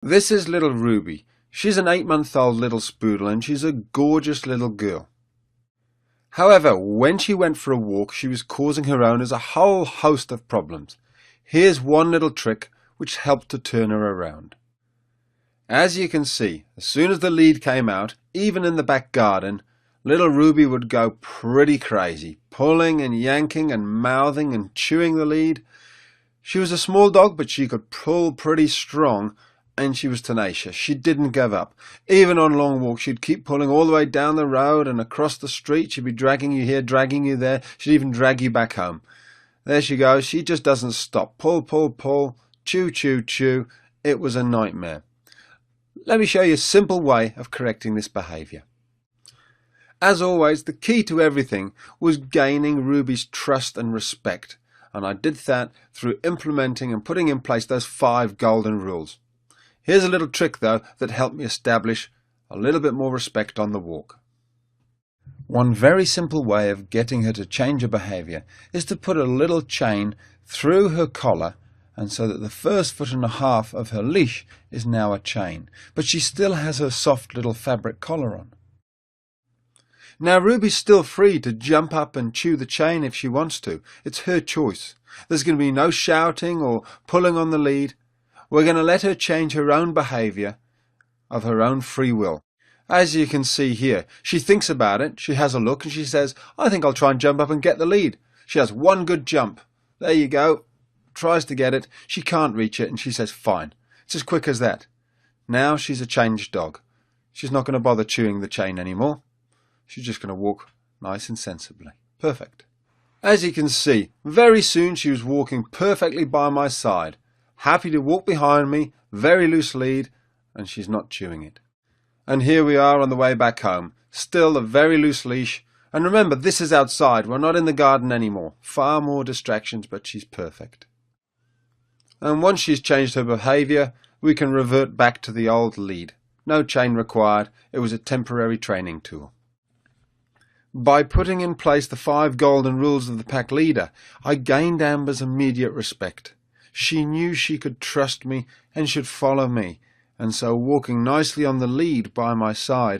This is little Ruby. She's an 8-month-old little spoodle and she's a gorgeous little girl. However, when she went for a walk, she was causing her owners a whole host of problems. Here's one little trick which helped to turn her around. As you can see, as soon as the lead came out, even in the back garden, little Ruby would go pretty crazy, pulling and yanking and mouthing and chewing the lead. She was a small dog, but she could pull pretty strong, and she was tenacious. She didn't give up. Even on long walks, she'd keep pulling all the way down the road and across the street. She'd be dragging you here, dragging you there. She'd even drag you back home. There she goes. She just doesn't stop. Pull, pull, pull. Chew, chew, chew. It was a nightmare. Let me show you a simple way of correcting this behaviour. As always, the key to everything was gaining Ruby's trust and respect. And I did that through implementing and putting in place those 5 golden rules. Here's a little trick, though, that helped me establish a little bit more respect on the walk. One very simple way of getting her to change her behaviour is to put a little chain through her collar, and so that the first 1.5 feet of her leash is now a chain, but she still has her soft little fabric collar on. Now Ruby's still free to jump up and chew the chain if she wants to. It's her choice. There's going to be no shouting or pulling on the lead. We're going to let her change her own behaviour of her own free will. As you can see here, she thinks about it, she has a look and she says, I think I'll try and jump up and get the lead. She has one good jump. There you go. Tries to get it. She can't reach it and she says, fine. It's as quick as that. Now she's a changed dog. She's not going to bother chewing the chain anymore. She's just going to walk nice and sensibly. Perfect. As you can see, very soon she was walking perfectly by my side. Happy to walk behind me, very loose lead, and she's not chewing it. And here we are on the way back home, still a very loose leash. And remember, this is outside, we're not in the garden anymore. Far more distractions, but she's perfect. And once she's changed her behaviour, we can revert back to the old lead. No chain required, it was a temporary training tool. By putting in place the 5 golden rules of the pack leader, I gained Amber's immediate respect. She knew she could trust me and should follow me, and so walking nicely on the lead by my side